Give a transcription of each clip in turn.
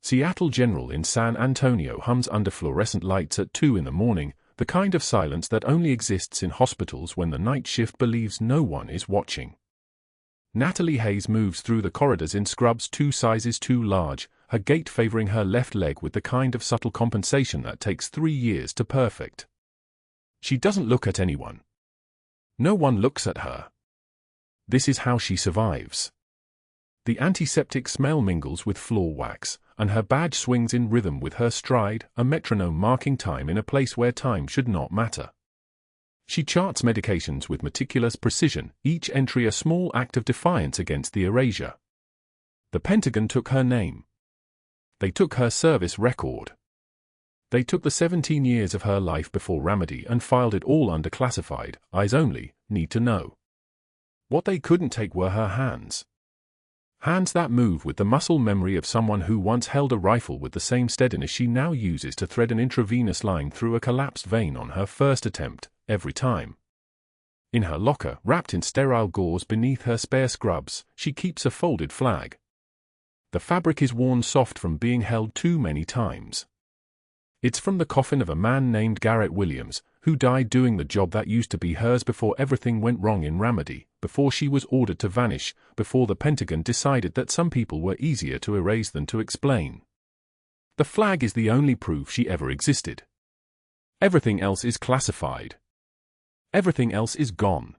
Seattle General in San Antonio hums under fluorescent lights at 2 in the morning, the kind of silence that only exists in hospitals when the night shift believes no one is watching. Natalie Hayes moves through the corridors in scrubs 2 sizes too large, her gait favoring her left leg with the kind of subtle compensation that takes 3 years to perfect. She doesn't look at anyone. No one looks at her. This is how she survives. The antiseptic smell mingles with floor wax, and her badge swings in rhythm with her stride, a metronome marking time in a place where time should not matter. She charts medications with meticulous precision, each entry a small act of defiance against the erasure. The Pentagon took her name. They took her service record. They took the 17 years of her life before Ramadi and filed it all under classified, eyes only, need to know. What they couldn't take were her hands. Hands that move with the muscle memory of someone who once held a rifle with the same steadiness she now uses to thread an intravenous line through a collapsed vein on her first attempt, every time. In her locker, wrapped in sterile gauze beneath her spare scrubs, she keeps a folded flag. The fabric is worn soft from being held too many times. It's from the coffin of a man named Garrett Williams, who died doing the job that used to be hers before everything went wrong in Ramadi, before she was ordered to vanish, before the Pentagon decided that some people were easier to erase than to explain. The flag is the only proof she ever existed. Everything else is classified. Everything else is gone.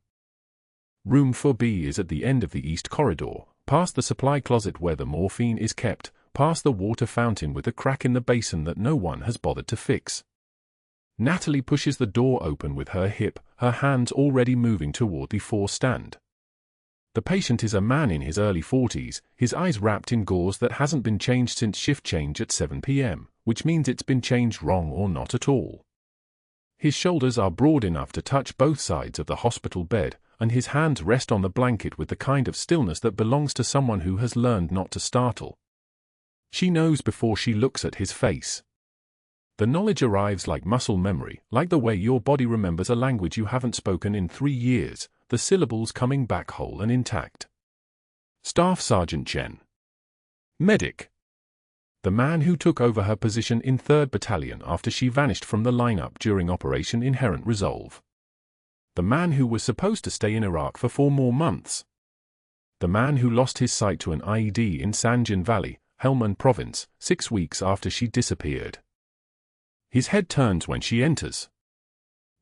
Room 4B is at the end of the east corridor, past the supply closet where the morphine is kept, past the water fountain with a crack in the basin that no one has bothered to fix. Natalie pushes the door open with her hip, her hands already moving toward the 4 stand. The patient is a man in his early 40s, his eyes wrapped in gauze that hasn't been changed since shift change at 7 p.m., which means it's been changed wrong or not at all. His shoulders are broad enough to touch both sides of the hospital bed, and his hands rest on the blanket with the kind of stillness that belongs to someone who has learned not to startle. She knows before she looks at his face. The knowledge arrives like muscle memory, like the way your body remembers a language you haven't spoken in 3 years, the syllables coming back whole and intact. Staff Sergeant Chen. Medic. The man who took over her position in 3rd Battalion after she vanished from the lineup during Operation Inherent Resolve. The man who was supposed to stay in Iraq for 4 more months. The man who lost his sight to an IED in Sanjan Valley, Helmand Province, 6 weeks after she disappeared. His head turns when she enters.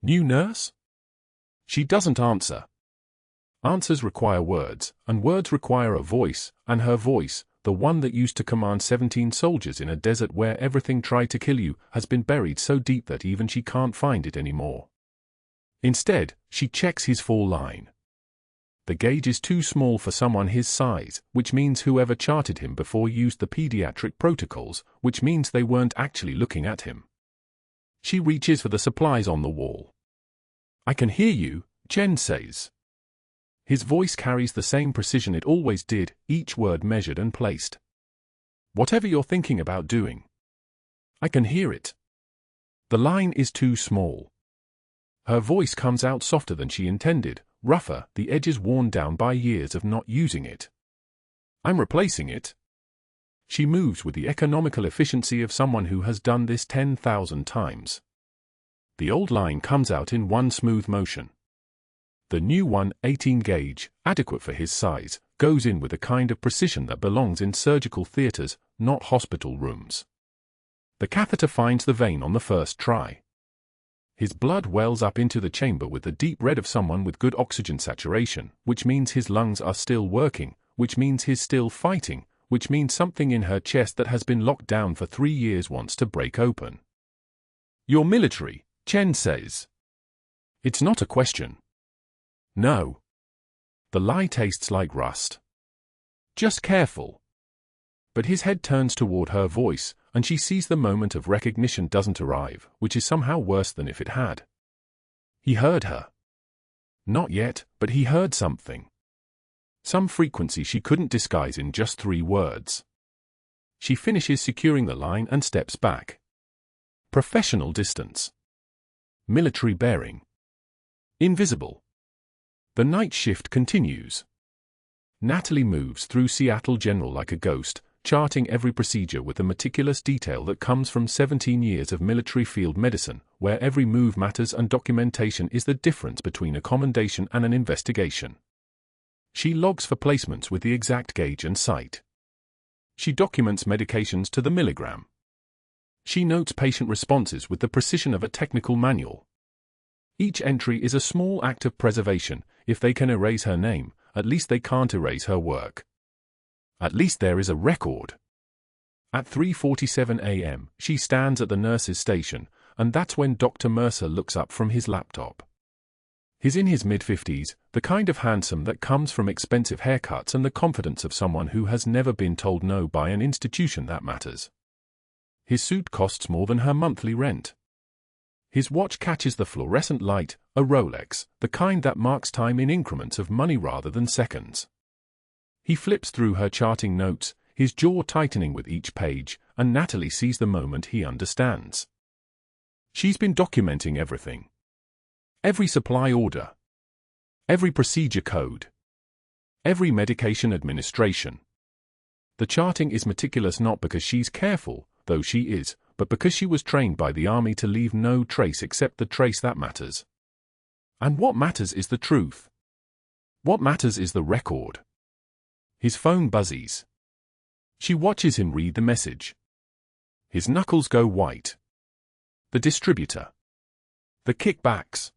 New nurse? She doesn't answer. Answers require words, and words require a voice, and her voice, the one that used to command 17 soldiers in a desert where everything tried to kill you, has been buried so deep that even she can't find it anymore. Instead, she checks his full line. The gauge is too small for someone his size, which means whoever charted him before used the pediatric protocols, which means they weren't actually looking at him. She reaches for the supplies on the wall. I can hear you, Chen says. His voice carries the same precision it always did, each word measured and placed. Whatever you're thinking about doing. I can hear it. The line is too small. Her voice comes out softer than she intended, rougher, the edges worn down by years of not using it. I'm replacing it. She moves with the economical efficiency of someone who has done this 10,000 times. The old line comes out in one smooth motion. The new one, 18 gauge, adequate for his size, goes in with a kind of precision that belongs in surgical theaters, not hospital rooms. The catheter finds the vein on the first try. His blood wells up into the chamber with the deep red of someone with good oxygen saturation, which means his lungs are still working, which means he's still fighting, which means something in her chest that has been locked down for 3 years wants to break open. You're military, Chen says. It's not a question. No. The lie tastes like rust. Just careful. But his head turns toward her voice, and she sees the moment of recognition doesn't arrive, which is somehow worse than if it had. He heard her. Not yet, but he heard something. Some frequency she couldn't disguise in just 3 words. She finishes securing the line and steps back. Professional distance. Military bearing. Invisible. The night shift continues. Natalie moves through Seattle General like a ghost, charting every procedure with the meticulous detail that comes from 17 years of military field medicine, where every move matters and documentation is the difference between a commendation and an investigation. She logs for placements with the exact gauge and site. She documents medications to the milligram. She notes patient responses with the precision of a technical manual. Each entry is a small act of preservation. If they can erase her name, at least they can't erase her work. At least there is a record. At 3:47 a.m., she stands at the nurse's station, and that's when Dr. Mercer looks up from his laptop. He's in his mid-50s, the kind of handsome that comes from expensive haircuts and the confidence of someone who has never been told no by an institution that matters. His suit costs more than her monthly rent. His watch catches the fluorescent light, a Rolex, the kind that marks time in increments of money rather than seconds. He flips through her charting notes, his jaw tightening with each page, and Natalie sees the moment he understands. She's been documenting everything. Every supply order. Every procedure code. Every medication administration. The charting is meticulous not because she's careful, though she is, but because she was trained by the army to leave no trace except the trace that matters. And what matters is the truth. What matters is the record. His phone buzzes. She watches him read the message. His knuckles go white. The distributor. The kickbacks.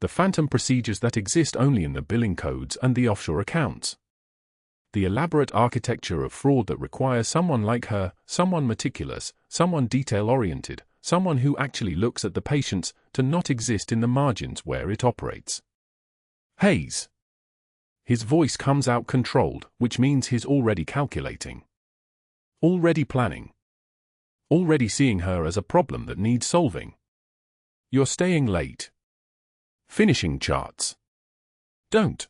The phantom procedures that exist only in the billing codes and the offshore accounts. The elaborate architecture of fraud that requires someone like her, someone meticulous, someone detail-oriented, someone who actually looks at the patients, to not exist in the margins where it operates. Hayes. His voice comes out controlled, which means he's already calculating. Already planning. Already seeing her as a problem that needs solving. You're staying late. Finishing charts. Don't.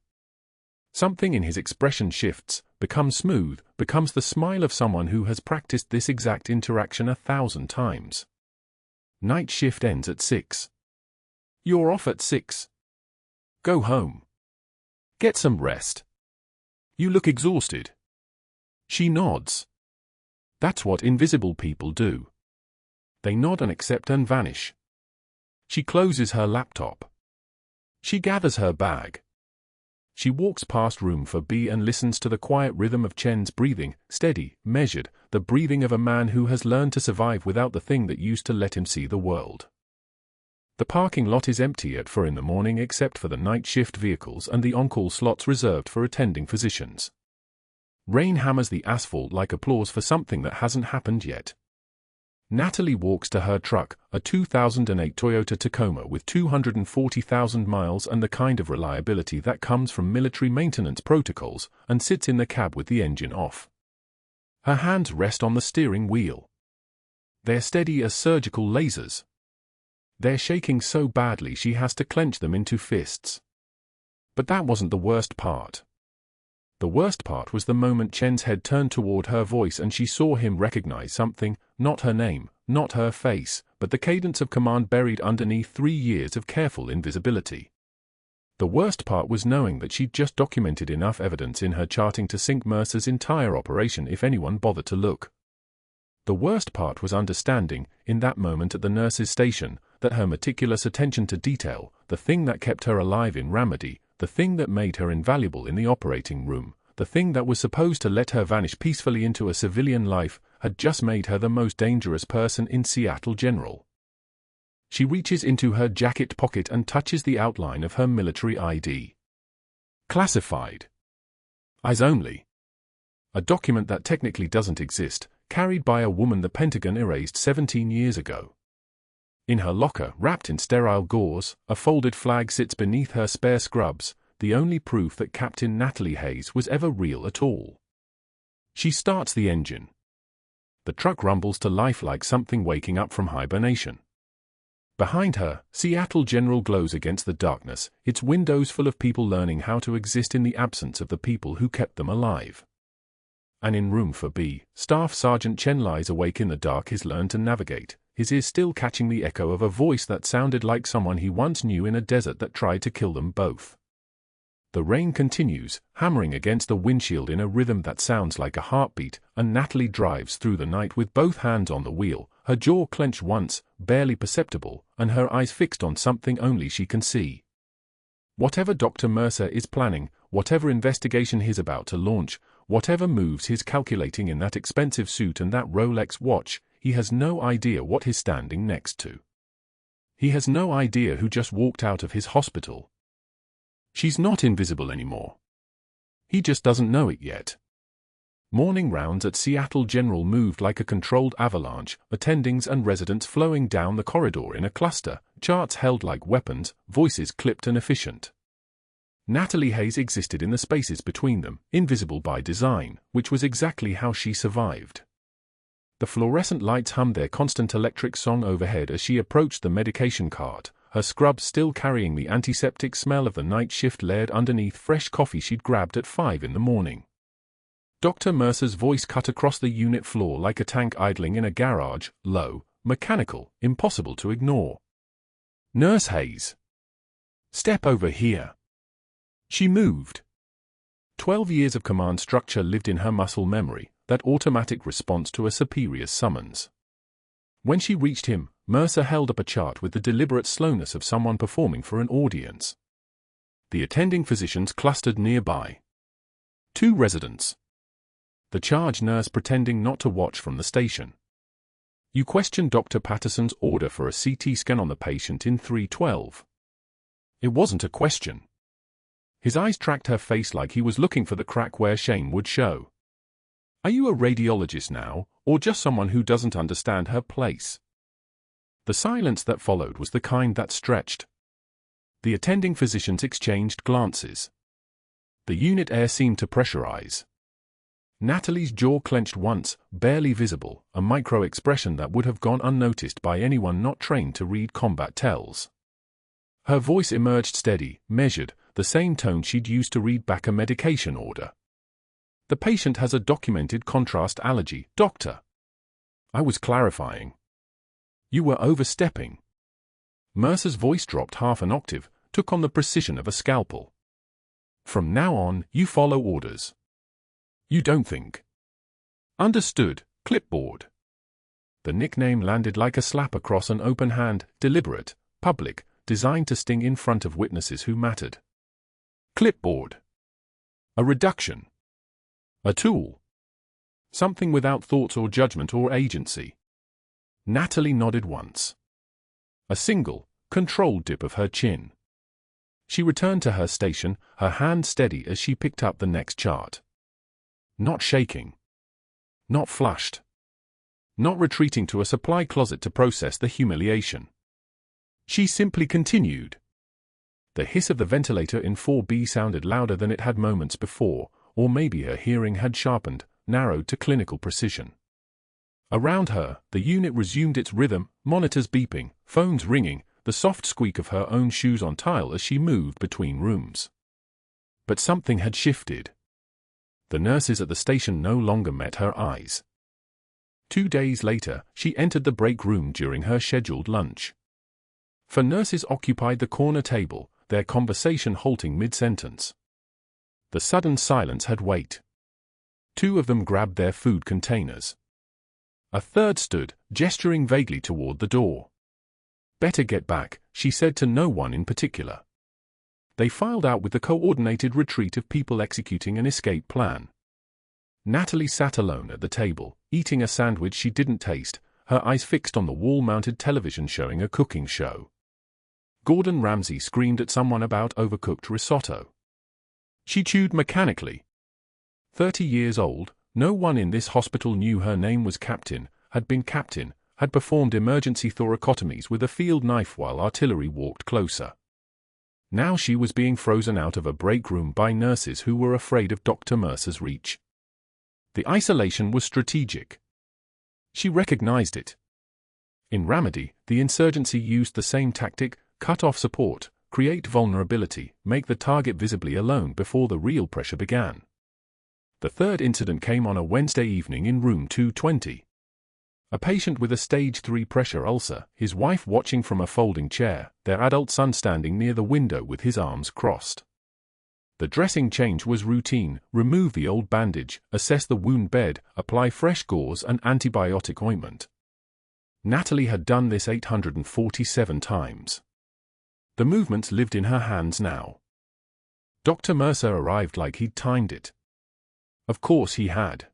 Something in his expression shifts, becomes smooth, becomes the smile of someone who has practiced this exact interaction 1,000 times. Night shift ends at 6. You're off at 6. Go home. Get some rest. You look exhausted. She nods. That's what invisible people do. They nod and accept and vanish. She closes her laptop. She gathers her bag. She walks past room for B and listens to the quiet rhythm of Chen's breathing, steady, measured, the breathing of a man who has learned to survive without the thing that used to let him see the world. The parking lot is empty at 4 in the morning except for the night shift vehicles and the on-call slots reserved for attending physicians. Rain hammers the asphalt like applause for something that hasn't happened yet. Natalie walks to her truck, a 2008 Toyota Tacoma with 240,000 miles and the kind of reliability that comes from military maintenance protocols, and sits in the cab with the engine off. Her hands rest on the steering wheel. They're steady as surgical lasers. They're shaking so badly she has to clench them into fists. But that wasn't the worst part. The worst part was the moment Chen's head turned toward her voice and she saw him recognize something, not her name, not her face, but the cadence of command buried underneath 3 years of careful invisibility. The worst part was knowing that she'd just documented enough evidence in her charting to sink Mercer's entire operation if anyone bothered to look. The worst part was understanding, in that moment at the nurse's station, that her meticulous attention to detail, the thing that kept her alive in Ramadi, the thing that made her invaluable in the operating room, the thing that was supposed to let her vanish peacefully into a civilian life, had just made her the most dangerous person in Seattle General. She reaches into her jacket pocket and touches the outline of her military ID. Classified. Eyes only. A document that technically doesn't exist, carried by a woman the Pentagon erased 17 years ago. In her locker, wrapped in sterile gauze, a folded flag sits beneath her spare scrubs, the only proof that Captain Natalie Hayes was ever real at all. She starts the engine. The truck rumbles to life like something waking up from hibernation. Behind her, Seattle General glows against the darkness, its windows full of people learning how to exist in the absence of the people who kept them alive. And in room for B, Staff Sergeant Chen lies awake in the dark. He's learned to navigate, his ears still catching the echo of a voice that sounded like someone he once knew in a desert that tried to kill them both. The rain continues, hammering against the windshield in a rhythm that sounds like a heartbeat, and Natalie drives through the night with both hands on the wheel, her jaw clenched once, barely perceptible, and her eyes fixed on something only she can see. Whatever Dr. Mercer is planning, whatever investigation he's about to launch, whatever moves he's calculating in that expensive suit and that Rolex watch, he has no idea what he's standing next to. He has no idea who just walked out of his hospital. She's not invisible anymore. He just doesn't know it yet. Morning rounds at Seattle General moved like a controlled avalanche, attendings and residents flowing down the corridor in a cluster, charts held like weapons, voices clipped and efficient. Natalie Hayes existed in the spaces between them, invisible by design, which was exactly how she survived. The fluorescent lights hummed their constant electric song overhead as she approached the medication cart, her scrubs still carrying the antiseptic smell of the night shift layered underneath fresh coffee she'd grabbed at 5 in the morning. Dr. Mercer's voice cut across the unit floor like a tank idling in a garage, low, mechanical, impossible to ignore. "Nurse Hayes. Step over here." She moved. 12 years of command structure lived in her muscle memory, that automatic response to a superior's summons. When she reached him, Mercer held up a chart with the deliberate slowness of someone performing for an audience. The attending physicians clustered nearby. 2 residents. The charge nurse pretending not to watch from the station. "You questioned Dr. Patterson's order for a CT scan on the patient in 312. It wasn't a question. His eyes tracked her face like he was looking for the crack where shame would show. "Are you a radiologist now, or just someone who doesn't understand her place?" The silence that followed was the kind that stretched. The attending physicians exchanged glances. The unit air seemed to pressurize. Natalie's jaw clenched once, barely visible, a micro-expression that would have gone unnoticed by anyone not trained to read combat tells. Her voice emerged steady, measured, the same tone she'd used to read back a medication order. "The patient has a documented contrast allergy, doctor." I was clarifying. "You were overstepping." Mercer's voice dropped half an octave, took on the precision of a scalpel. "From now on, you follow orders. You don't think." "Understood, clipboard." The nickname landed like a slap across an open hand, deliberate, public, designed to sting in front of witnesses who mattered. Clipboard. A reduction. A tool. Something without thoughts or judgment or agency. Natalie nodded once. A single, controlled dip of her chin. She returned to her station, her hand steady as she picked up the next chart. Not shaking. Not flushed. Not retreating to a supply closet to process the humiliation. She simply continued. The hiss of the ventilator in 4B sounded louder than it had moments before, or maybe her hearing had sharpened, narrowed to clinical precision. Around her, the unit resumed its rhythm, monitors beeping, phones ringing, the soft squeak of her own shoes on tile as she moved between rooms. But something had shifted. The nurses at the station no longer met her eyes. 2 days later, she entered the break room during her scheduled lunch. 4 nurses occupied the corner table, their conversation halting mid-sentence. The sudden silence had weight. 2 of them grabbed their food containers. A third stood, gesturing vaguely toward the door. "Better get back," she said to no one in particular. They filed out with the coordinated retreat of people executing an escape plan. Natalie sat alone at the table, eating a sandwich she didn't taste, her eyes fixed on the wall-mounted television showing a cooking show. Gordon Ramsay screamed at someone about overcooked risotto. She chewed mechanically. 30 years old, no one in this hospital knew her name was Captain, had been Captain, had performed emergency thoracotomies with a field knife while artillery walked closer. Now she was being frozen out of a break room by nurses who were afraid of Dr. Mercer's reach. The isolation was strategic. She recognized it. In Ramadi, the insurgency used the same tactic: cut off support, create vulnerability, make the target visibly alone before the real pressure began. The third incident came on a Wednesday evening in room 220. A patient with a stage 3 pressure ulcer, his wife watching from a folding chair, their adult son standing near the window with his arms crossed. The dressing change was routine: remove the old bandage, assess the wound bed, apply fresh gauze and antibiotic ointment. Natalie had done this 847 times. The movements lived in her hands now. Dr. Mercer arrived like he'd timed it. Of course he had.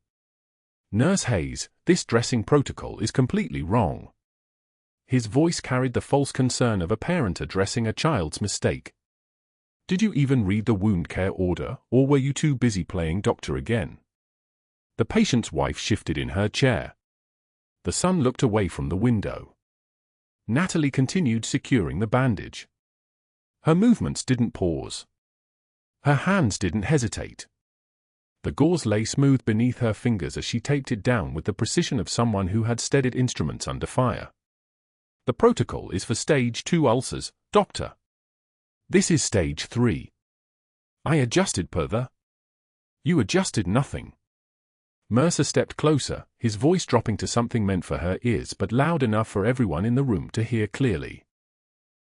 "Nurse Hayes, this dressing protocol is completely wrong." His voice carried the false concern of a parent addressing a child's mistake. "Did you even read the wound care order, or were you too busy playing doctor again?" The patient's wife shifted in her chair. The son looked away from the window. Natalie continued securing the bandage. Her movements didn't pause. Her hands didn't hesitate. The gauze lay smooth beneath her fingers as she taped it down with the precision of someone who had steadied instruments under fire. "The protocol is for stage 2 ulcers, doctor. This is stage 3. I adjusted per the—" "You adjusted nothing." Mercer stepped closer, his voice dropping to something meant for her ears but loud enough for everyone in the room to hear clearly.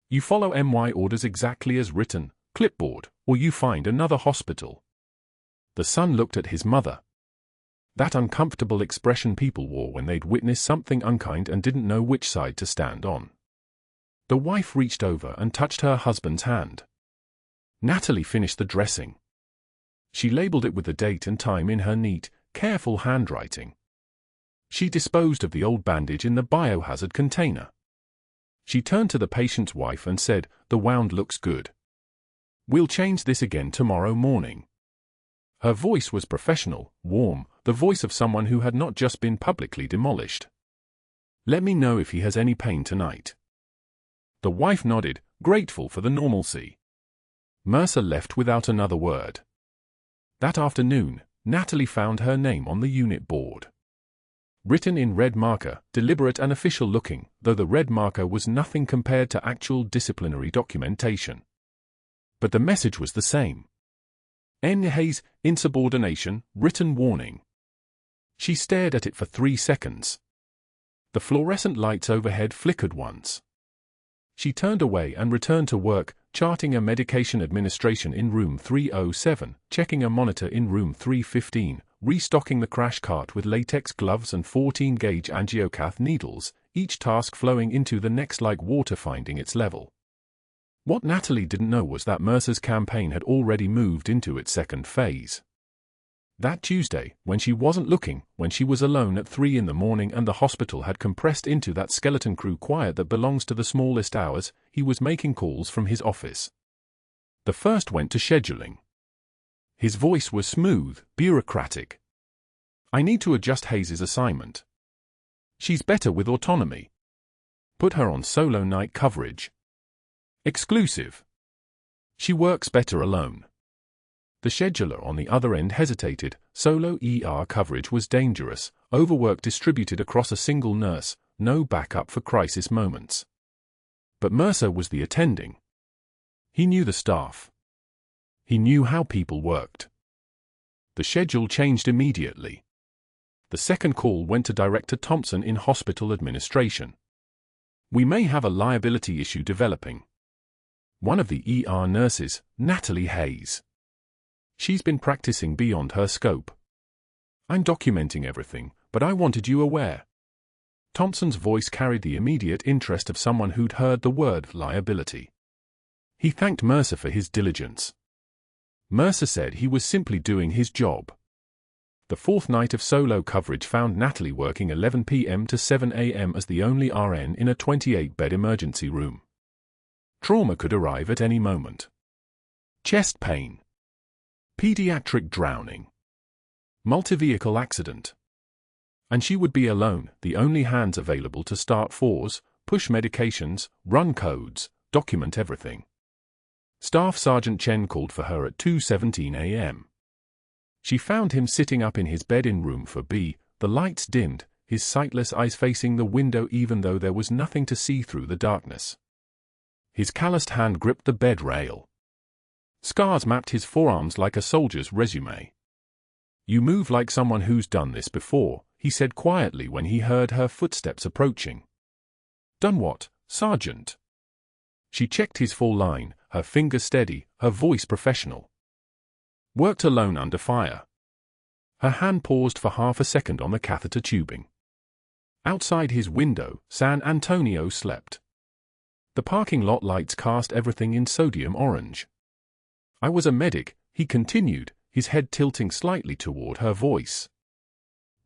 "You follow MY orders exactly as written, clipboard, or you find another hospital." The son looked at his mother. That uncomfortable expression people wore when they'd witnessed something unkind and didn't know which side to stand on. The wife reached over and touched her husband's hand. Natalie finished the dressing. She labeled it with the date and time in her neat, careful handwriting. She disposed of the old bandage in the biohazard container. She turned to the patient's wife and said, "The wound looks good. We'll change this again tomorrow morning." Her voice was professional, warm, the voice of someone who had not just been publicly demolished. "Let me know if he has any pain tonight." The wife nodded, grateful for the normalcy. Mercer left without another word. That afternoon, Natalie found her name on the unit board. Written in red marker, deliberate and official looking, though the red marker was nothing compared to actual disciplinary documentation. But the message was the same. N. Hayes, insubordination, written warning. She stared at it for 3 seconds. The fluorescent lights overhead flickered once. She turned away and returned to work, charting a medication administration in room 307, checking a monitor in room 315, restocking the crash cart with latex gloves and 14-gauge angiocath needles, each task flowing into the next like water finding its level. What Natalie didn't know was that Mercer's campaign had already moved into its second phase. That Tuesday, when she wasn't looking, when she was alone at 3 in the morning and the hospital had compressed into that skeleton crew quiet that belongs to the smallest hours, he was making calls from his office. The first went to scheduling. His voice was smooth, bureaucratic. "I need to adjust Hayes' assignment. She's better with autonomy. Put her on solo night coverage. Exclusive. She works better alone." The scheduler on the other end hesitated. Solo ER coverage was dangerous, overwork distributed across a single nurse, no backup for crisis moments. But Mercer was the attending. He knew the staff. He knew how people worked. The schedule changed immediately. The second call went to Director Thompson in hospital administration. "We may have a liability issue developing." One of the ER nurses, Natalie Hayes. "She's been practicing beyond her scope. I'm documenting everything, but I wanted you aware." Thompson's voice carried the immediate interest of someone who'd heard the word liability. He thanked Mercer for his diligence. Mercer said he was simply doing his job. The fourth night of solo coverage found Natalie working 11 p.m. to 7 a.m. as the only RN in a 28-bed emergency room. Trauma could arrive at any moment. Chest pain. Pediatric drowning. Multi-vehicle accident. And she would be alone, the only hands available to start fours, push medications, run codes, document everything. Staff Sergeant Chen called for her at 2:17 a.m. She found him sitting up in his bed in room 4B, the lights dimmed, his sightless eyes facing the window even though there was nothing to see through the darkness. His calloused hand gripped the bed rail. Scars mapped his forearms like a soldier's resume. "You move like someone who's done this before," he said quietly when he heard her footsteps approaching. "Done what, Sergeant?" She checked his full line, her fingers steady, her voice professional. Worked alone under fire. Her hand paused for half a second on the catheter tubing. Outside his window, San Antonio slept. The parking lot lights cast everything in sodium orange. I was a medic, he continued, his head tilting slightly toward her voice.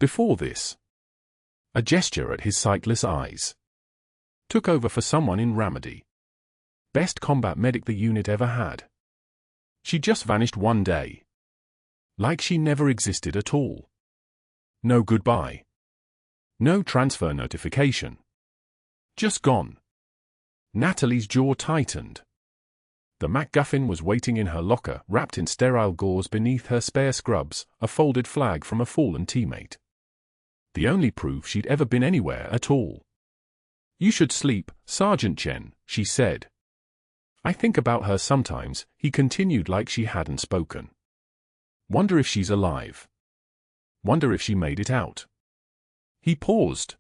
Before this. A gesture at his sightless eyes. Took over for someone in Ramadi. Best combat medic the unit ever had. She just vanished one day. Like she never existed at all. No goodbye. No transfer notification. Just gone. Natalie's jaw tightened. The MacGuffin was waiting in her locker, wrapped in sterile gauze beneath her spare scrubs, a folded flag from a fallen teammate. The only proof she'd ever been anywhere at all. You should sleep, Sergeant Chen, she said. I think about her sometimes, he continued like she hadn't spoken. Wonder if she's alive. Wonder if she made it out. He paused.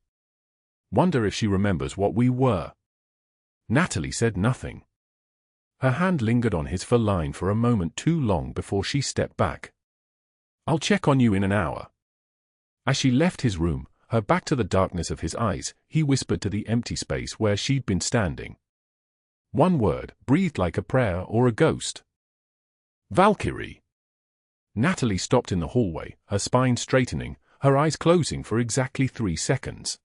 Wonder if she remembers what we were. Natalie said nothing. Her hand lingered on his fur line for a moment too long before she stepped back. I'll check on you in an hour. As she left his room, her back to the darkness of his eyes, he whispered to the empty space where she'd been standing. One word, breathed like a prayer or a ghost. Valkyrie. Natalie stopped in the hallway, her spine straightening, her eyes closing for exactly 3 seconds.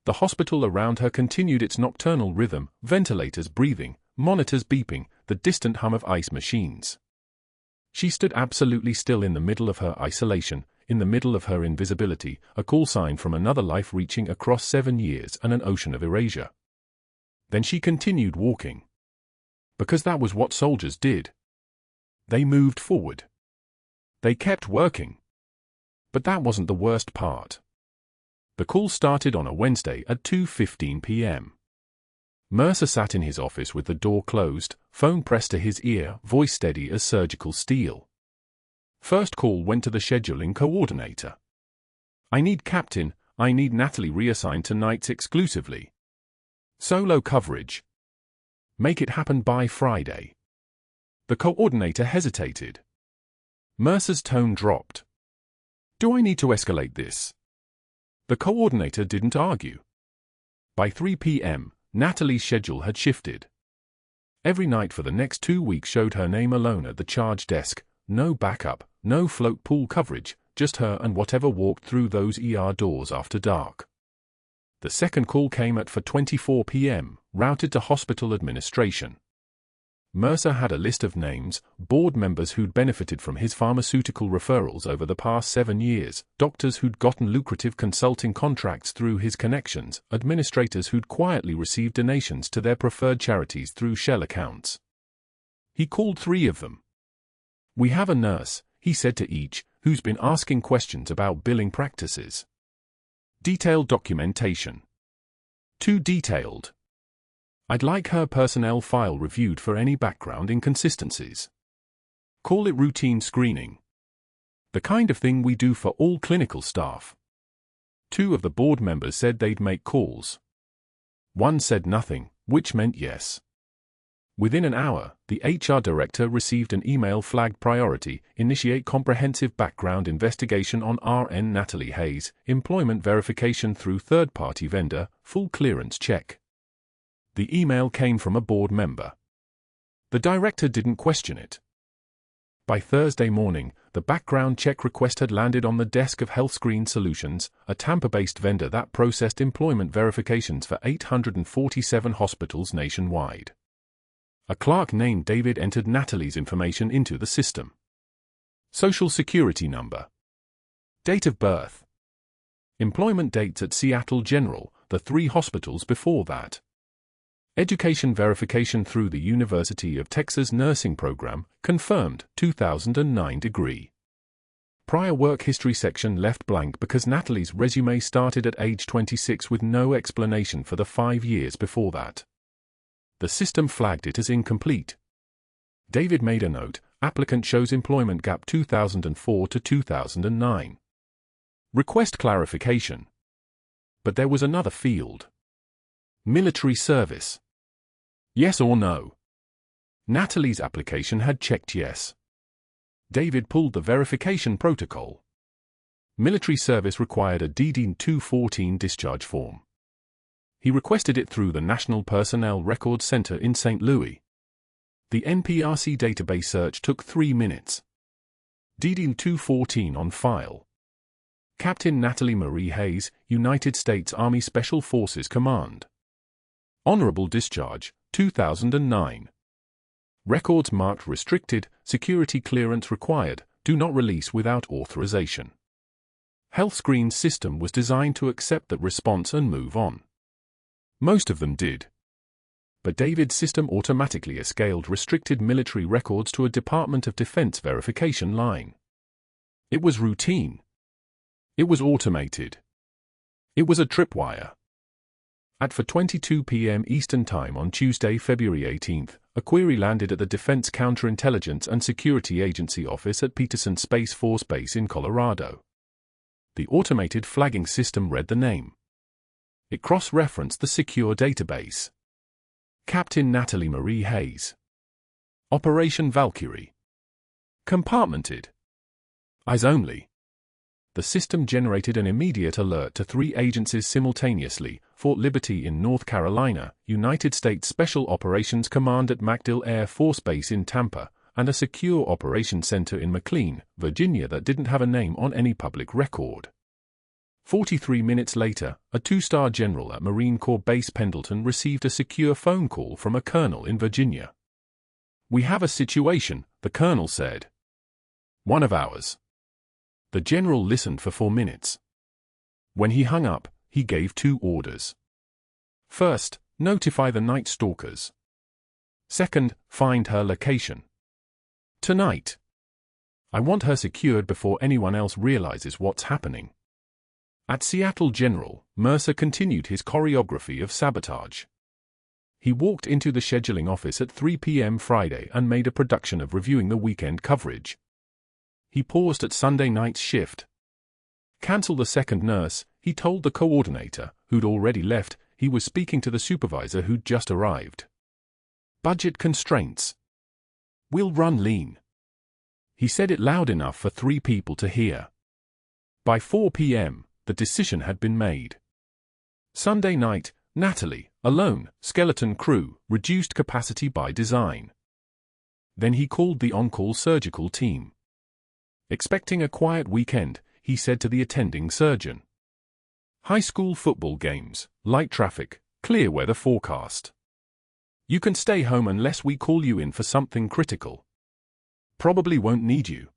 The hospital around her continued its nocturnal rhythm, ventilators breathing, monitors beeping, the distant hum of ice machines. She stood absolutely still in the middle of her isolation, in the middle of her invisibility, a call sign from another life reaching across 7 years and an ocean of erasure. Then she continued walking. Because that was what soldiers did. They moved forward. They kept working. But that wasn't the worst part. The call started on a Wednesday at 2:15 p.m. Mercer sat in his office with the door closed, phone pressed to his ear, voice steady as surgical steel. First call went to the scheduling coordinator. I need Natalie reassigned to nights exclusively. Solo coverage. Make it happen by Friday. The coordinator hesitated. Mercer's tone dropped. Do I need to escalate this? The coordinator didn't argue. By 3 p.m., Natalie's schedule had shifted. Every night for the next 2 weeks showed her name alone at the charge desk, no backup, no float pool coverage, just her and whatever walked through those ER doors after dark. The second call came at 4:24 p.m., routed to hospital administration. Mercer had a list of names, board members who'd benefited from his pharmaceutical referrals over the past 7 years, doctors who'd gotten lucrative consulting contracts through his connections, administrators who'd quietly received donations to their preferred charities through shell accounts. He called 3 of them. We have a nurse, he said to each, who's been asking questions about billing practices. Detailed documentation. Too detailed. I'd like her personnel file reviewed for any background inconsistencies. Call it routine screening. The kind of thing we do for all clinical staff. 2 of the board members said they'd make calls. 1 said nothing, which meant yes. Within an hour, the HR director received an email flagged priority, initiate comprehensive background investigation on RN Natalie Hayes, employment verification through third-party vendor, full clearance check. The email came from a board member. The director didn't question it. By Thursday morning, the background check request had landed on the desk of HealthScreen Solutions, a Tampa-based vendor that processed employment verifications for 847 hospitals nationwide. A clerk named David entered Natalie's information into the system. Social Security number. Date of birth. Employment dates at Seattle General, the 3 hospitals before that. Education verification through the University of Texas Nursing Program, confirmed, 2009 degree. Prior work history section left blank because Natalie's resume started at age 26 with no explanation for the 5 years before that. The system flagged it as incomplete. David made a note, applicant shows employment gap 2004 to 2009. Request clarification. But there was another field. Military service. Yes or no? Natalie's application had checked yes. David pulled the verification protocol. Military service required a DD 214 discharge form. He requested it through the National Personnel Records Center in St. Louis. The NPRC database search took 3 minutes. DD 214 on file. Captain Natalie Marie Hayes, United States Army Special Forces Command. Honorable discharge, 2009. Records marked restricted, security clearance required, do not release without authorization. Health screen system was designed to accept that response and move on. Most of them did. But David's system automatically escaled restricted military records to a Department of Defense verification line. It was routine. It was automated. It was a tripwire. At 4:22 p.m. Eastern Time on Tuesday, February 18th, a query landed at the Defense Counterintelligence and Security Agency office at Peterson Space Force Base in Colorado. The automated flagging system read the name. It cross-referenced the secure database. Captain Natalie Marie Hayes. Operation Valkyrie. Compartmented. Eyes only. The system generated an immediate alert to 3 agencies simultaneously: Fort Liberty in North Carolina, United States Special Operations Command at MacDill Air Force Base in Tampa, and a Secure Operations Center in McLean, Virginia that didn't have a name on any public record. 43 minutes later, a 2-star general at Marine Corps Base Pendleton received a secure phone call from a colonel in Virginia. "We have a situation," the colonel said. "One of ours." The general listened for 4 minutes. When he hung up, he gave 2 orders. First, notify the Night Stalkers. Second, find her location. Tonight. I want her secured before anyone else realizes what's happening. At Seattle General, Mercer continued his choreography of sabotage. He walked into the scheduling office at 3 p.m. Friday and made a production of reviewing the weekend coverage. He paused at Sunday night's shift. Cancel the second nurse, he told the coordinator, who'd already left. He was speaking to the supervisor who'd just arrived. Budget constraints. We'll run lean. He said it loud enough for 3 people to hear. By 4 p.m., the decision had been made. Sunday night, Natalie, alone, skeleton crew, reduced capacity by design. Then he called the on-call surgical team. Expecting a quiet weekend, he said to the attending surgeon. High school football games, light traffic, clear weather forecast. You can stay home unless we call you in for something critical. Probably won't need you.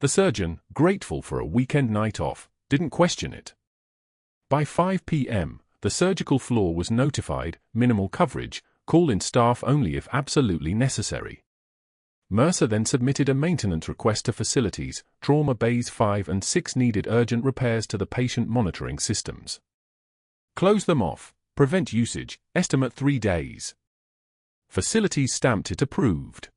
The surgeon, grateful for a weekend night off, didn't question it. By 5 p.m., the surgical floor was notified, minimal coverage, call in staff only if absolutely necessary. Mercer then submitted a maintenance request to facilities. Trauma bays 5 and 6 needed urgent repairs to the patient monitoring systems. Close them off, prevent usage, estimate 3 days. Facilities stamped it approved.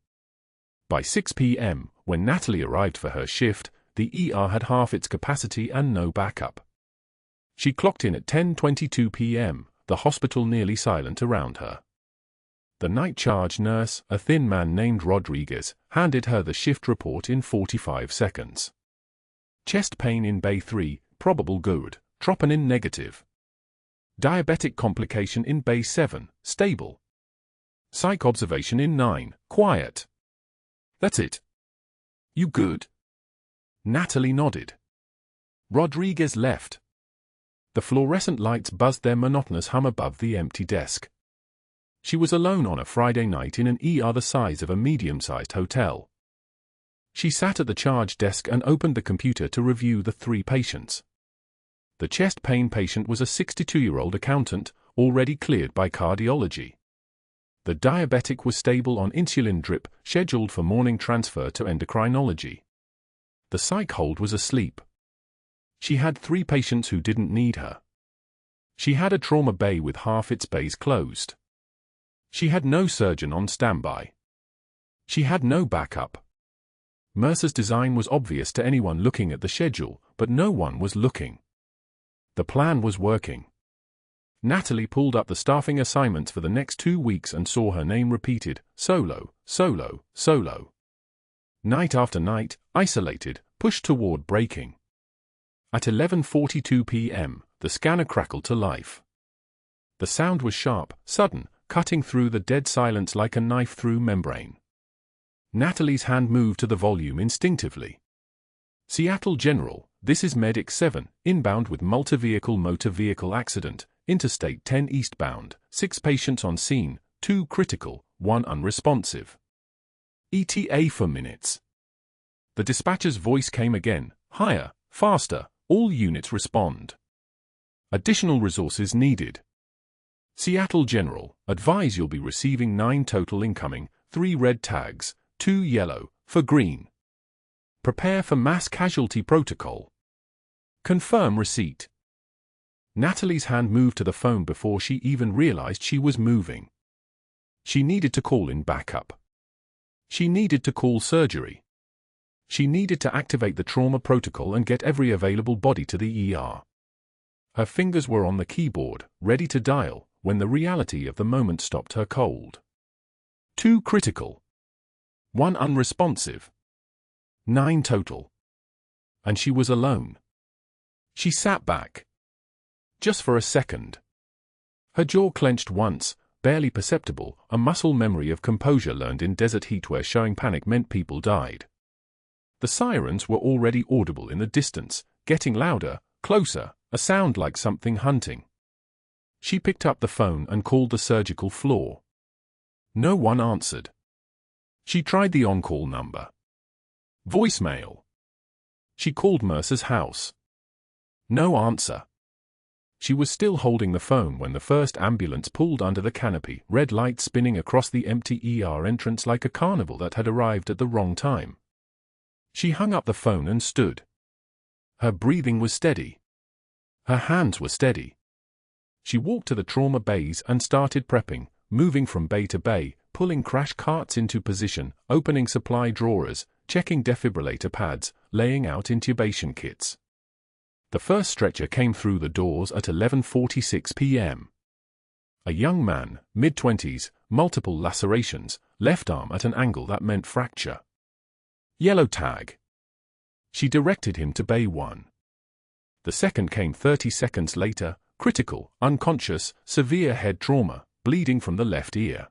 By 6 p.m., when Natalie arrived for her shift, the ER had half its capacity and no backup. She clocked in at 10:22 p.m., the hospital nearly silent around her. The night charge nurse, a thin man named Rodriguez, handed her the shift report in 45 seconds. Chest pain in Bay 3, probable good, troponin negative. Diabetic complication in Bay 7, stable. Psych observation in 9, quiet. That's it. You good? Natalie nodded. Rodriguez left. The fluorescent lights buzzed their monotonous hum above the empty desk. She was alone on a Friday night in an ER the size of a medium-sized hotel. She sat at the charge desk and opened the computer to review the 3 patients. The chest pain patient was a 62-year-old accountant, already cleared by cardiology. The diabetic was stable on insulin drip, scheduled for morning transfer to endocrinology. The psych hold was asleep. She had 3 patients who didn't need her. She had a trauma bay with half its bays closed. She had no surgeon on standby. She had no backup. Mercer's design was obvious to anyone looking at the schedule, but no one was looking. The plan was working. Natalie pulled up the staffing assignments for the next 2 weeks and saw her name repeated, solo, solo, solo. Night after night, isolated, pushed toward breaking. At 11:42 p.m., the scanner crackled to life. The sound was sharp, sudden, cutting through the dead silence like a knife through membrane. Natalie's hand moved to the volume instinctively. Seattle General, this is Medic 7, inbound with multi-vehicle motor vehicle accident, Interstate 10 eastbound, 6 patients on scene, 2 critical, 1 unresponsive. ETA for minutes. The dispatcher's voice came again, higher, faster, all units respond. Additional resources needed. Seattle General, advise you'll be receiving 9 total incoming, 3 red tags, 2 yellow, for green. Prepare for mass casualty protocol. Confirm receipt. Natalie's hand moved to the phone before she even realized she was moving. She needed to call in backup. She needed to call surgery. She needed to activate the trauma protocol and get every available body to the ER. Her fingers were on the keyboard, ready to dial, when the reality of the moment stopped her cold. 2 critical. 1 unresponsive. 9 total. And she was alone. She sat back. Just for a second. Her jaw clenched once, barely perceptible, a muscle memory of composure learned in desert heat where showing panic meant people died. The sirens were already audible in the distance, getting louder, closer, a sound like something hunting. She picked up the phone and called the surgical floor. No one answered. She tried the on-call number. Voicemail. She called Mercer's house. No answer. She was still holding the phone when the first ambulance pulled under the canopy, red light spinning across the empty ER entrance like a carnival that had arrived at the wrong time. She hung up the phone and stood. Her breathing was steady. Her hands were steady. She walked to the trauma bays and started prepping, moving from bay to bay, pulling crash carts into position, opening supply drawers, checking defibrillator pads, laying out intubation kits. The first stretcher came through the doors at 11:46 p.m. A young man, mid-20s, multiple lacerations, left arm at an angle that meant fracture. Yellow tag. She directed him to Bay 1. The second came 30 seconds later, critical, unconscious, severe head trauma, bleeding from the left ear.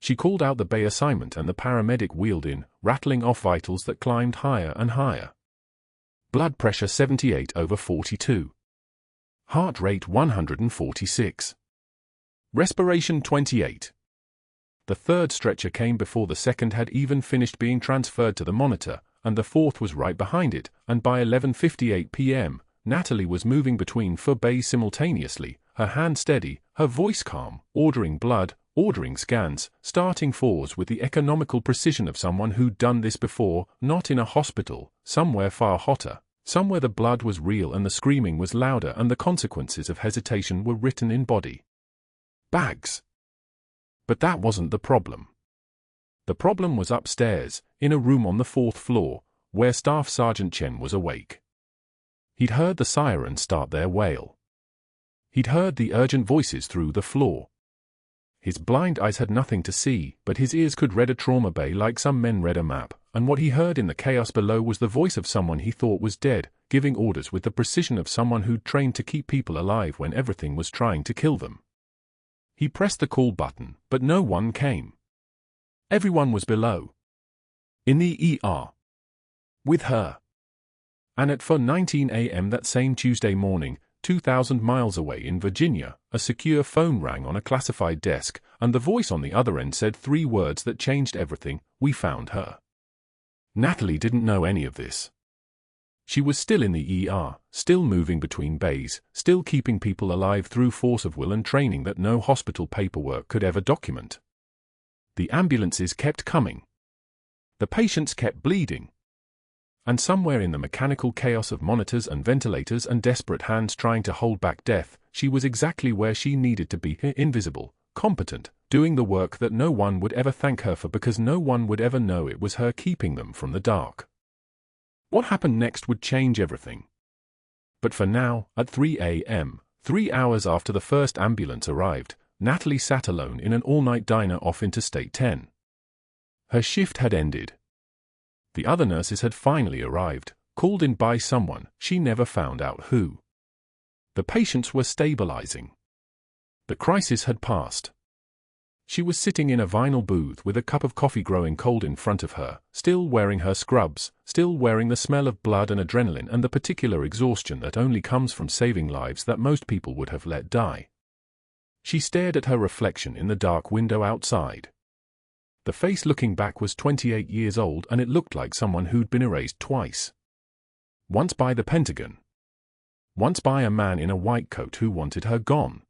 She called out the Bay assignment and the paramedic wheeled in, rattling off vitals that climbed higher and higher. Blood pressure 78/42. Heart rate 146. Respiration 28. The third stretcher came before the second had even finished being transferred to the monitor, and the fourth was right behind it, and by 11:58 p.m., Natalie was moving between 4 bays simultaneously, her hand steady, her voice calm, ordering blood, ordering scans, starting 4s with the economical precision of someone who'd done this before, not in a hospital, somewhere far hotter, somewhere the blood was real and the screaming was louder and the consequences of hesitation were written in body bags. But that wasn't the problem. The problem was upstairs, in a room on the 4th floor, where Staff Sergeant Chen was awake. He'd heard the siren start their wail. He'd heard the urgent voices through the floor. His blind eyes had nothing to see, but his ears could read a trauma bay like some men read a map, and what he heard in the chaos below was the voice of someone he thought was dead, giving orders with the precision of someone who'd trained to keep people alive when everything was trying to kill them. He pressed the call button, but no one came. Everyone was below. In the ER. With her. And at 4:19 a.m. that same Tuesday morning, 2,000 miles away in Virginia, a secure phone rang on a classified desk, and the voice on the other end said 3 words that changed everything: "We found her." Natalie didn't know any of this. She was still in the ER, still moving between bays, still keeping people alive through force of will and training that no hospital paperwork could ever document. The ambulances kept coming. The patients kept bleeding. And somewhere in the mechanical chaos of monitors and ventilators and desperate hands trying to hold back death, she was exactly where she needed to be, invisible, competent, doing the work that no one would ever thank her for because no one would ever know it was her keeping them from the dark. What happened next would change everything. But for now, at 3 a.m., 3 hours after the first ambulance arrived, Natalie sat alone in an all-night diner off Interstate 10. Her shift had ended. The other nurses had finally arrived, called in by someone, she never found out who. The patients were stabilizing. The crisis had passed. She was sitting in a vinyl booth with a cup of coffee growing cold in front of her, still wearing her scrubs, still wearing the smell of blood and adrenaline and the particular exhaustion that only comes from saving lives that most people would have let die. She stared at her reflection in the dark window outside. The face looking back was 28 years old, and it looked like someone who'd been erased twice. Once by the Pentagon. Once by a man in a white coat who wanted her gone.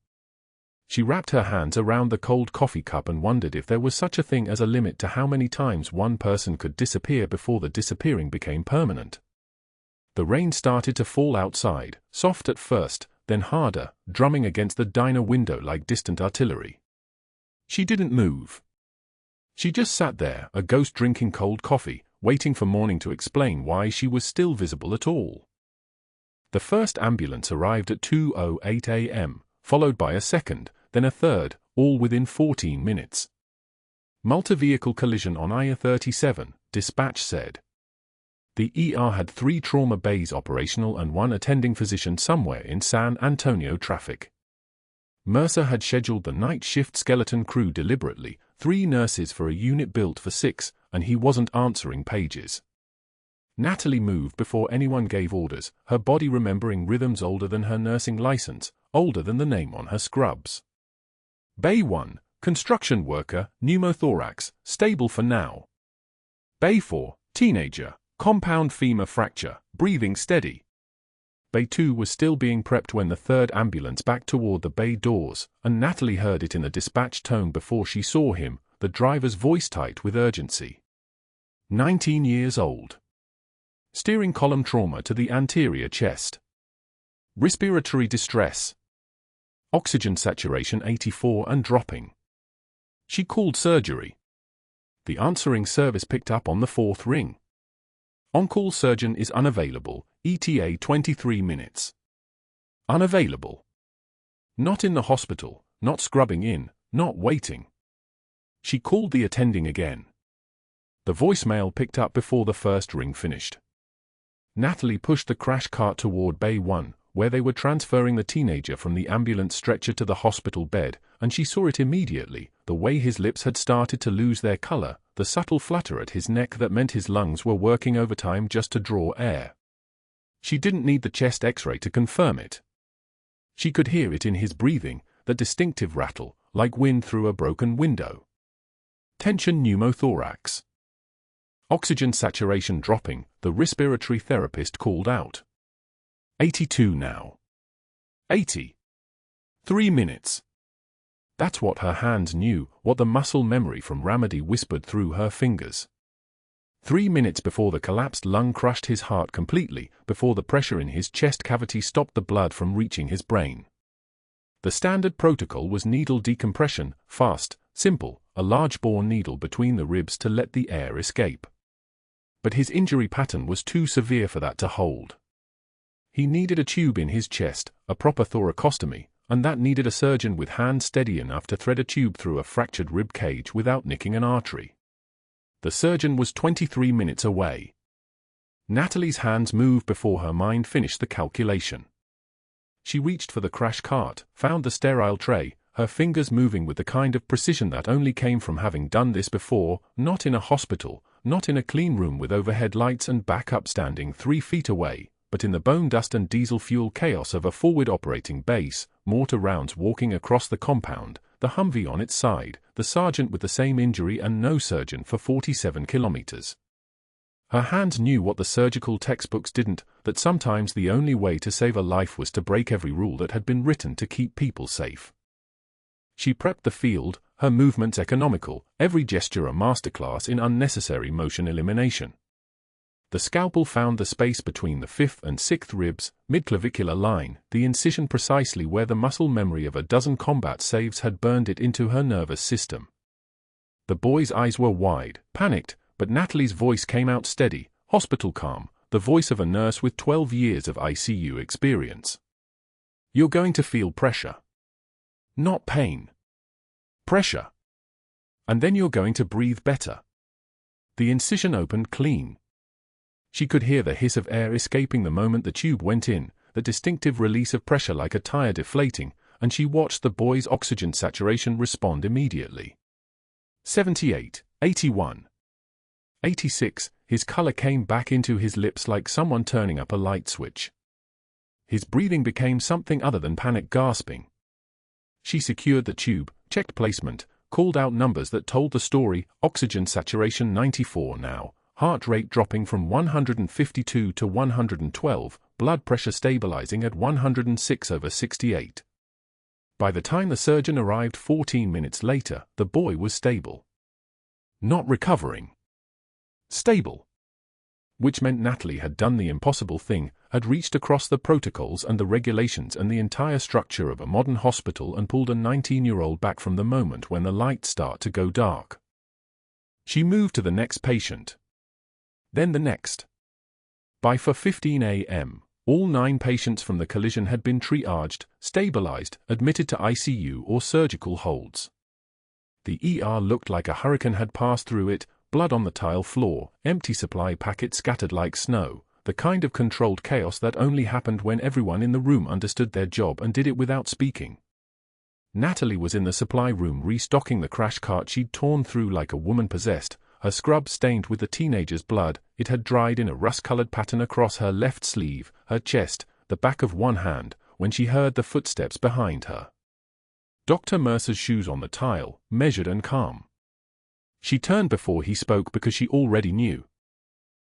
She wrapped her hands around the cold coffee cup and wondered if there was such a thing as a limit to how many times one person could disappear before the disappearing became permanent. The rain started to fall outside, soft at first, then harder, drumming against the diner window like distant artillery. She didn't move. She just sat there, a ghost drinking cold coffee, waiting for morning to explain why she was still visible at all. The first ambulance arrived at 2:08 a.m., followed by a second, then a third, all within 14 minutes. Multi-vehicle collision on I-37, dispatch said. The ER had 3 trauma bays operational and 1 attending physician somewhere in San Antonio traffic. Mercer had scheduled the night shift skeleton crew deliberately, 3 nurses for a unit built for 6, and he wasn't answering pages. Natalie moved before anyone gave orders, her body remembering rhythms older than her nursing license, older than the name on her scrubs. Bay 1, construction worker, pneumothorax, stable for now. Bay 4, teenager, compound femur fracture, breathing steady. Bay 2 was still being prepped when the third ambulance backed toward the bay doors, and Natalie heard it in the dispatch tone before she saw him, the driver's voice tight with urgency. 19 years old. Steering column trauma to the anterior chest. Respiratory distress. Oxygen saturation 84 and dropping. She called surgery. The answering service picked up on the 4th ring. On-call surgeon is unavailable, ETA 23 minutes. Unavailable. Not in the hospital, not scrubbing in, not waiting. She called the attending again. The voicemail picked up before the first ring finished. Natalie pushed the crash cart toward Bay 1, where they were transferring the teenager from the ambulance stretcher to the hospital bed, and she saw it immediately, the way his lips had started to lose their color, the subtle flutter at his neck that meant his lungs were working overtime just to draw air. She didn't need the chest X-ray to confirm it. She could hear it in his breathing, the distinctive rattle, like wind through a broken window. Tension pneumothorax. Oxygen saturation dropping, the respiratory therapist called out. 82 now. 80. 3 minutes. That's what her hands knew, what the muscle memory from Ramadi whispered through her fingers. 3 minutes before the collapsed lung crushed his heart completely, before the pressure in his chest cavity stopped the blood from reaching his brain. The standard protocol was needle decompression, fast, simple, a large bore needle between the ribs to let the air escape. But his injury pattern was too severe for that to hold. He needed a tube in his chest, a proper thoracostomy, and that needed a surgeon with hands steady enough to thread a tube through a fractured rib cage without nicking an artery. The surgeon was 23 minutes away. Natalie's hands moved before her mind finished the calculation. She reached for the crash cart, found the sterile tray, her fingers moving with the kind of precision that only came from having done this before, not in a hospital, not in a clean room with overhead lights and backup standing 3 feet away, but in the bone dust and diesel fuel chaos of a forward operating base, mortar rounds walking across the compound, the Humvee on its side, the sergeant with the same injury and no surgeon for 47 kilometers. Her hands knew what the surgical textbooks didn't, that sometimes the only way to save a life was to break every rule that had been written to keep people safe. She prepped the field, her movements economical, every gesture a masterclass in unnecessary motion elimination. The scalpel found the space between the 5th and 6th ribs, mid-clavicular line, the incision precisely where the muscle memory of a dozen combat saves had burned it into her nervous system. The boy's eyes were wide, panicked, but Natalie's voice came out steady, hospital calm, the voice of a nurse with 12 years of ICU experience. You're going to feel pressure. Not pain. Pressure. And then you're going to breathe better. The incision opened clean. She could hear the hiss of air escaping the moment the tube went in, the distinctive release of pressure like a tire deflating, and she watched the boy's oxygen saturation respond immediately. 78, 81, 86, his color came back into his lips like someone turning up a light switch. His breathing became something other than panic gasping. She secured the tube, checked placement, called out numbers that told the story: oxygen saturation 94 now, heart rate dropping from 152 to 112, blood pressure stabilizing at 106/68. By the time the surgeon arrived 14 minutes later, the boy was stable. Not recovering. Stable. Which meant Natalie had done the impossible thing, had reached across the protocols and the regulations and the entire structure of a modern hospital and pulled a 19-year-old back from the moment when the lights start to go dark. She moved to the next patient. Then the next. By 4:15 a.m., all 9 patients from the collision had been triaged, stabilized, admitted to ICU or surgical holds. The ER looked like a hurricane had passed through it, blood on the tile floor, empty supply packets scattered like snow, the kind of controlled chaos that only happened when everyone in the room understood their job and did it without speaking. Natalie was in the supply room restocking the crash cart she'd torn through like a woman possessed, her scrub stained with the teenager's blood. It had dried in a rust-colored pattern across her left sleeve, her chest, the back of one hand, when she heard the footsteps behind her. Dr. Mercer's shoes on the tile, measured and calm. She turned before he spoke because she already knew.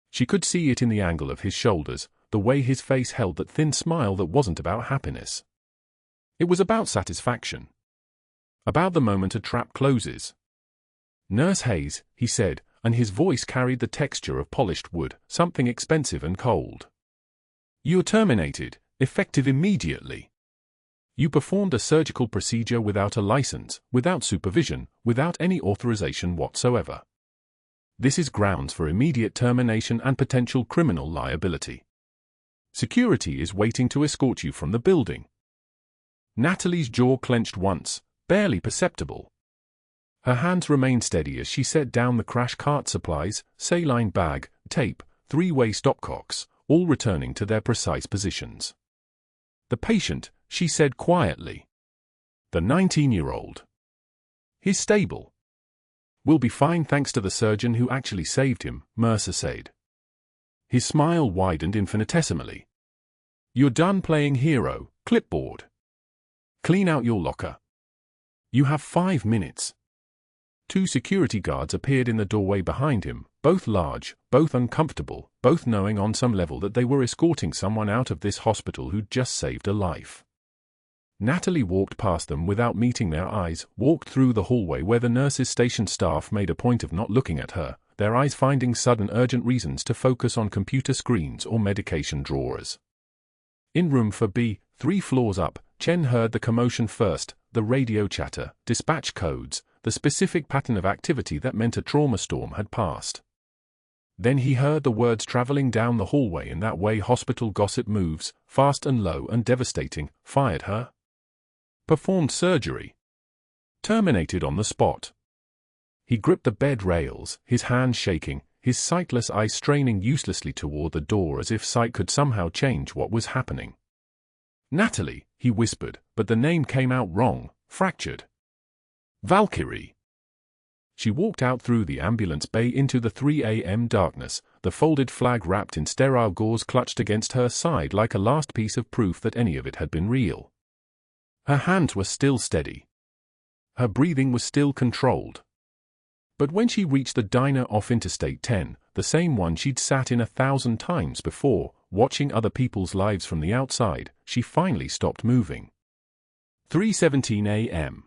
She could see it in the angle of his shoulders, the way his face held that thin smile that wasn't about happiness. It was about satisfaction. About the moment a trap closes. "Nurse Hayes," he said, and his voice carried the texture of polished wood, something expensive and cold. "You're terminated, effective immediately. You performed a surgical procedure without a license, without supervision, without any authorization whatsoever. This is grounds for immediate termination and potential criminal liability. Security is waiting to escort you from the building." Natalie's jaw clenched once, barely perceptible. Her hands remained steady as she set down the crash cart supplies, saline bag, tape, 3-way stopcocks, all returning to their precise positions. "The patient," she said quietly. "The 19-year-old. He's stable. Will be fine thanks to the surgeon who actually saved him," Mercer said. His smile widened infinitesimally. "You're done playing hero, clipboard. Clean out your locker. You have 5 minutes." 2 security guards appeared in the doorway behind him, both large, both uncomfortable, both knowing on some level that they were escorting someone out of this hospital who'd just saved a life. Natalie walked past them without meeting their eyes, walked through the hallway where the nurses' station staff made a point of not looking at her, their eyes finding sudden urgent reasons to focus on computer screens or medication drawers. In room 4B, 3 floors up, Chen heard the commotion first, the radio chatter, dispatch codes, the specific pattern of activity that meant a trauma storm had passed. Then he heard the words traveling down the hallway in that way hospital gossip moves, fast and low and devastating: fired her. Performed surgery. Terminated on the spot. He gripped the bed rails, his hands shaking, his sightless eyes straining uselessly toward the door as if sight could somehow change what was happening. "Natalie," he whispered, but the name came out wrong, fractured. "Valkyrie." She walked out through the ambulance bay into the 3 a.m. darkness, the folded flag wrapped in sterile gauze clutched against her side like a last piece of proof that any of it had been real. Her hands were still steady. Her breathing was still controlled. But when she reached the diner off Interstate 10, the same one she'd sat in 1,000 times before, watching other people's lives from the outside, she finally stopped moving. 3:17 a.m.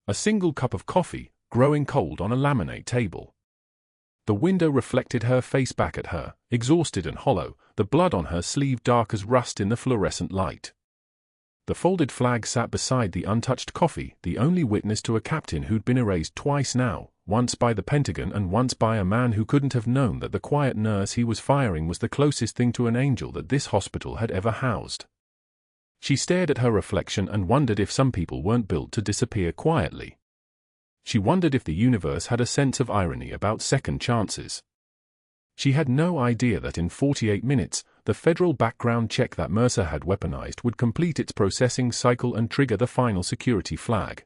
A single cup of coffee, growing cold on a laminate table. The window reflected her face back at her, exhausted and hollow, the blood on her sleeve dark as rust in the fluorescent light. The folded flag sat beside the untouched coffee, the only witness to a captain who'd been erased twice now, once by the Pentagon and once by a man who couldn't have known that the quiet nurse he was firing was the closest thing to an angel that this hospital had ever housed. She stared at her reflection and wondered if some people weren't built to disappear quietly. She wondered if the universe had a sense of irony about second chances. She had no idea that in 48 minutes, the federal background check that Mercer had weaponized would complete its processing cycle and trigger the final security flag.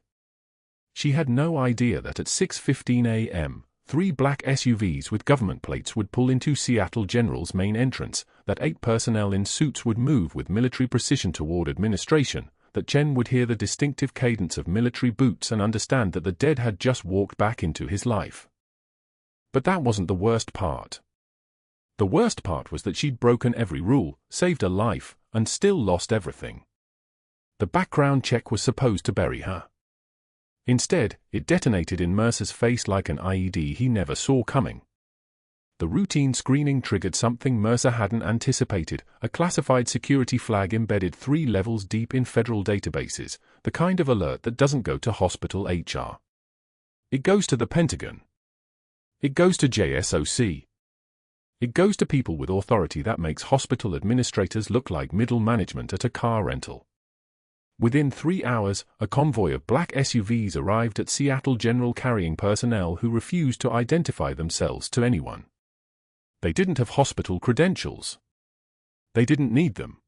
She had no idea that at 6:15 a.m., 3 black SUVs with government plates would pull into Seattle General's main entrance, that 8 personnel in suits would move with military precision toward administration, that Chen would hear the distinctive cadence of military boots and understand that the dead had just walked back into his life. But that wasn't the worst part. The worst part was that she'd broken every rule, saved a life, and still lost everything. The background check was supposed to bury her. Instead, it detonated in Mercer's face like an IED he never saw coming. The routine screening triggered something Mercer hadn't anticipated, a classified security flag embedded 3 levels deep in federal databases, the kind of alert that doesn't go to hospital HR. It goes to the Pentagon. It goes to JSOC. It goes to people with authority that makes hospital administrators look like middle management at a car rental. Within 3 hours, a convoy of black SUVs arrived at Seattle General carrying personnel who refused to identify themselves to anyone. They didn't have hospital credentials. They didn't need them.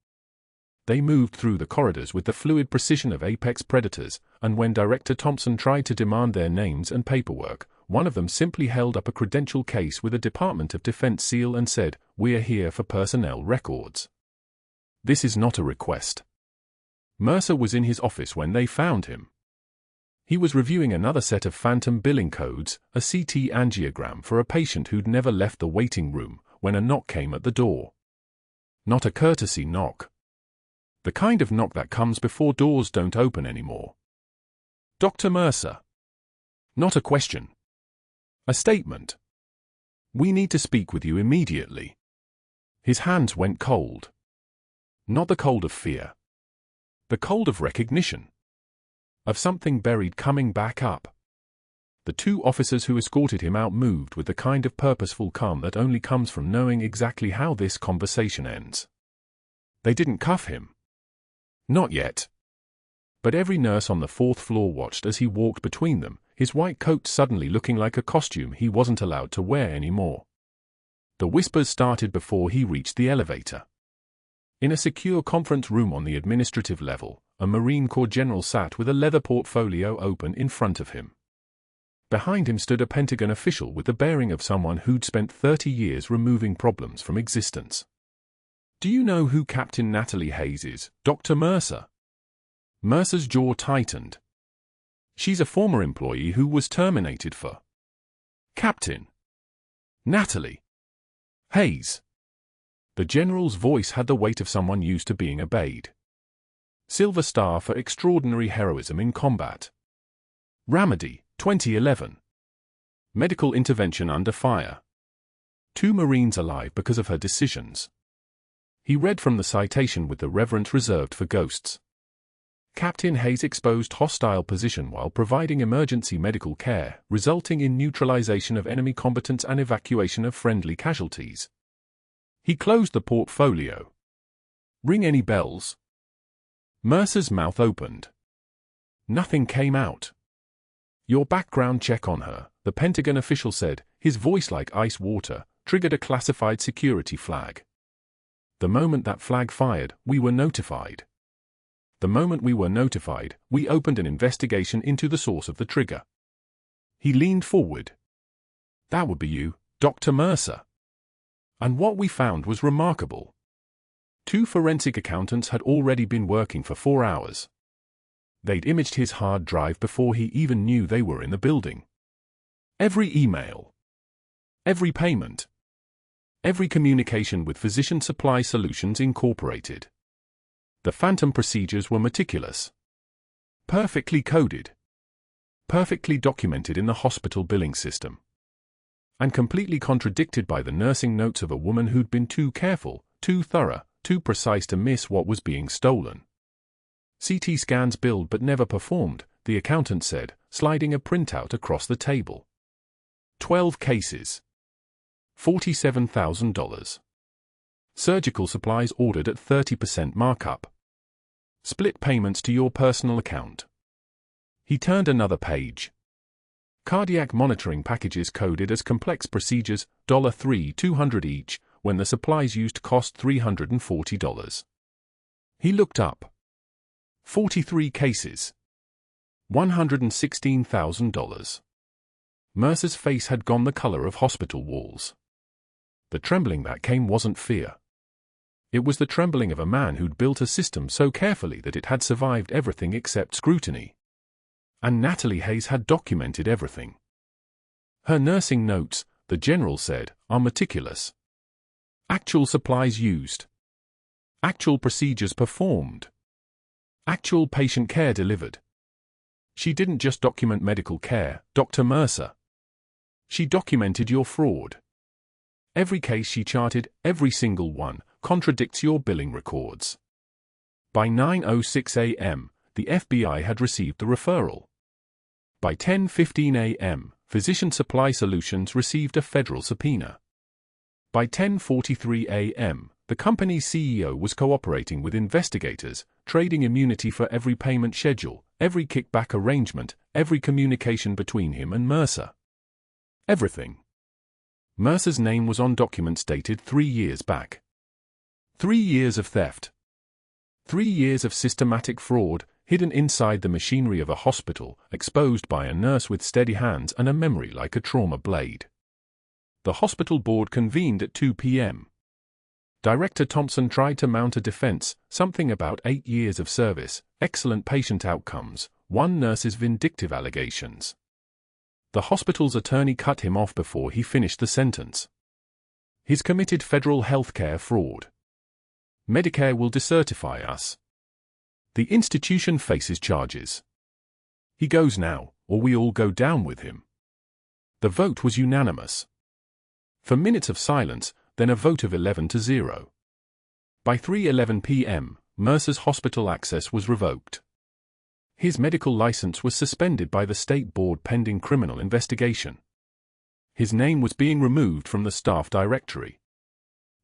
They moved through the corridors with the fluid precision of apex predators, and when Director Thompson tried to demand their names and paperwork, one of them simply held up a credential case with a Department of Defense seal and said, "We're here for personnel records. This is not a request." Mercer was in his office when they found him. He was reviewing another set of phantom billing codes, a CT angiogram for a patient who'd never left the waiting room, when a knock came at the door. Not a courtesy knock. The kind of knock that comes before doors don't open anymore. "Dr. Mercer." Not a question. A statement. "We need to speak with you immediately." His hands went cold. Not the cold of fear. The cold of recognition. Of something buried coming back up. The 2 officers who escorted him out moved with the kind of purposeful calm that only comes from knowing exactly how this conversation ends. They didn't cuff him. Not yet. But every nurse on the 4th floor watched as he walked between them, his white coat suddenly looking like a costume he wasn't allowed to wear anymore. The whispers started before he reached the elevator. In a secure conference room on the administrative level, a Marine Corps general sat with a leather portfolio open in front of him. Behind him stood a Pentagon official with the bearing of someone who'd spent 30 years removing problems from existence. "Do you know who Captain Natalie Hayes is, Dr. Mercer?" Mercer's jaw tightened. "She's a former employee who was terminated for." "Captain Natalie Hayes." The general's voice had the weight of someone used to being obeyed. Silver Star for extraordinary heroism in combat. Ramadi, 2011. Medical intervention under fire. 2 Marines alive because of her decisions. He read from the citation with the reverence reserved for ghosts. Captain Hayes exposed hostile position while providing emergency medical care, resulting in neutralization of enemy combatants and evacuation of friendly casualties. He closed the portfolio. "Ring any bells?" Mercer's mouth opened. Nothing came out. "Your background check on her," the Pentagon official said, his voice like ice water, triggered a classified security flag. The moment that flag fired, we were notified. The moment we were notified, we opened an investigation into the source of the trigger. He leaned forward. "That would be you, Dr. Mercer." And what we found was remarkable. 2 forensic accountants had already been working for 4 hours. They'd imaged his hard drive before he even knew they were in the building. Every email. Every payment. Every communication with Physician Supply Solutions Incorporated. The phantom procedures were meticulous. Perfectly coded. Perfectly documented in the hospital billing system. And completely contradicted by the nursing notes of a woman who'd been too careful, too thorough, too precise to miss what was being stolen. "CT scans billed but never performed," the accountant said, sliding a printout across the table. 12 cases. $47,000. Surgical supplies ordered at 30% markup. Split payments to your personal account. He turned another page. Cardiac monitoring packages coded as complex procedures, $3,200 each, when the supplies used cost $340. He looked up. 43 cases. $116,000. Mercer's face had gone the color of hospital walls. The trembling that came wasn't fear. It was the trembling of a man who'd built a system so carefully that it had survived everything except scrutiny. And Natalie Hayes had documented everything. Her nursing notes, the general said, are meticulous. Actual supplies used. Actual procedures performed. Actual patient care delivered. She didn't just document medical care, Dr. Mercer. She documented your fraud. Every case she charted, every single one, contradicts your billing records. By 9:06 a.m., the FBI had received the referral. By 10:15 a.m., Physician Supply Solutions received a federal subpoena. By 10:43 a.m., the company's CEO was cooperating with investigators, trading immunity for every payment schedule, every kickback arrangement, every communication between him and Mercer. Everything. Mercer's name was on documents dated 3 years back. 3 years of theft. 3 years of systematic fraud, hidden inside the machinery of a hospital, exposed by a nurse with steady hands and a memory like a trauma blade. The hospital board convened at 2 p.m. Director Thompson tried to mount a defense, something about 8 years of service, excellent patient outcomes, one nurse's vindictive allegations. The hospital's attorney cut him off before he finished the sentence. He's committed federal health care fraud. Medicare will decertify us. The institution faces charges. He goes now, or we all go down with him. The vote was unanimous. For minutes of silence, then a vote of 11-0. By 3:11 p.m., Mercer's hospital access was revoked. His medical license was suspended by the state board pending criminal investigation. His name was being removed from the staff directory.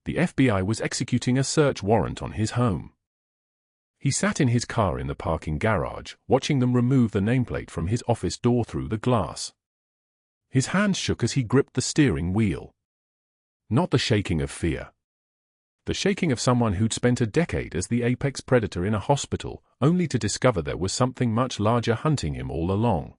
The FBI was executing a search warrant on his home. He sat in his car in the parking garage, watching them remove the nameplate from his office door through the glass. His hands shook as he gripped the steering wheel. Not the shaking of fear. The shaking of someone who'd spent a decade as the apex predator in a hospital, only to discover there was something much larger hunting him all along.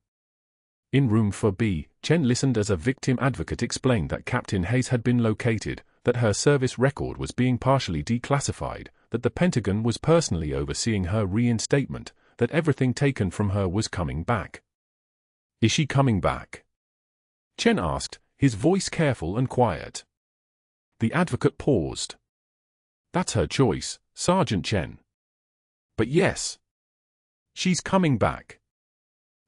In room 4B, Chen listened as a victim advocate explained that Captain Hayes had been located, that her service record was being partially declassified, that the Pentagon was personally overseeing her reinstatement, that everything taken from her was coming back. Is she coming back? Chen asked, his voice careful and quiet. The advocate paused. That's her choice, Sergeant Chen. But yes. She's coming back.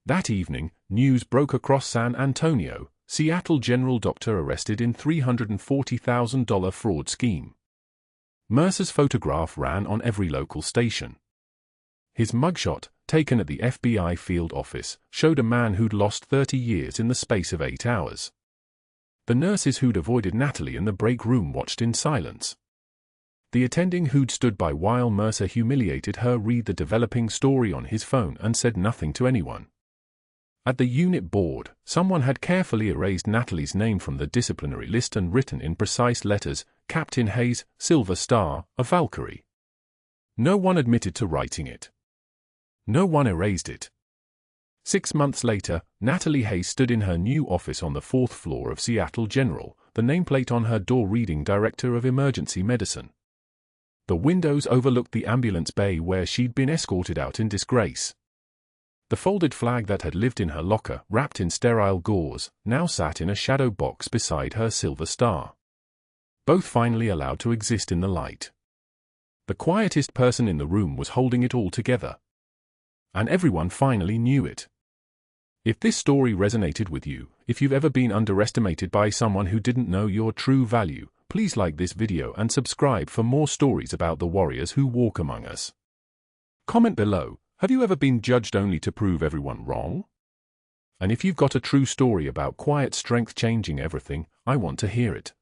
That evening, news broke across San Antonio, Seattle general doctor arrested in $340,000 fraud scheme. Mercer's photograph ran on every local station. His mugshot, taken at the FBI field office, showed a man who'd lost 30 years in the space of 8 hours. The nurses who'd avoided Natalie in the break room watched in silence. The attending who'd stood by while Mercer humiliated her read the developing story on his phone and said nothing to anyone. At the unit board, someone had carefully erased Natalie's name from the disciplinary list and written in precise letters, Captain Hayes, Silver Star, a Valkyrie. No one admitted to writing it. No one erased it. 6 months later, Natalie Hayes stood in her new office on the 4th floor of Seattle General, the nameplate on her door reading Director of Emergency Medicine. The windows overlooked the ambulance bay where she'd been escorted out in disgrace. The folded flag that had lived in her locker, wrapped in sterile gauze, now sat in a shadow box beside her Silver Star. Both finally allowed to exist in the light. The quietest person in the room was holding it all together. And everyone finally knew it. If this story resonated with you, if you've ever been underestimated by someone who didn't know your true value, please like this video and subscribe for more stories about the warriors who walk among us. Comment below, have you ever been judged only to prove everyone wrong? And if you've got a true story about quiet strength changing everything, I want to hear it.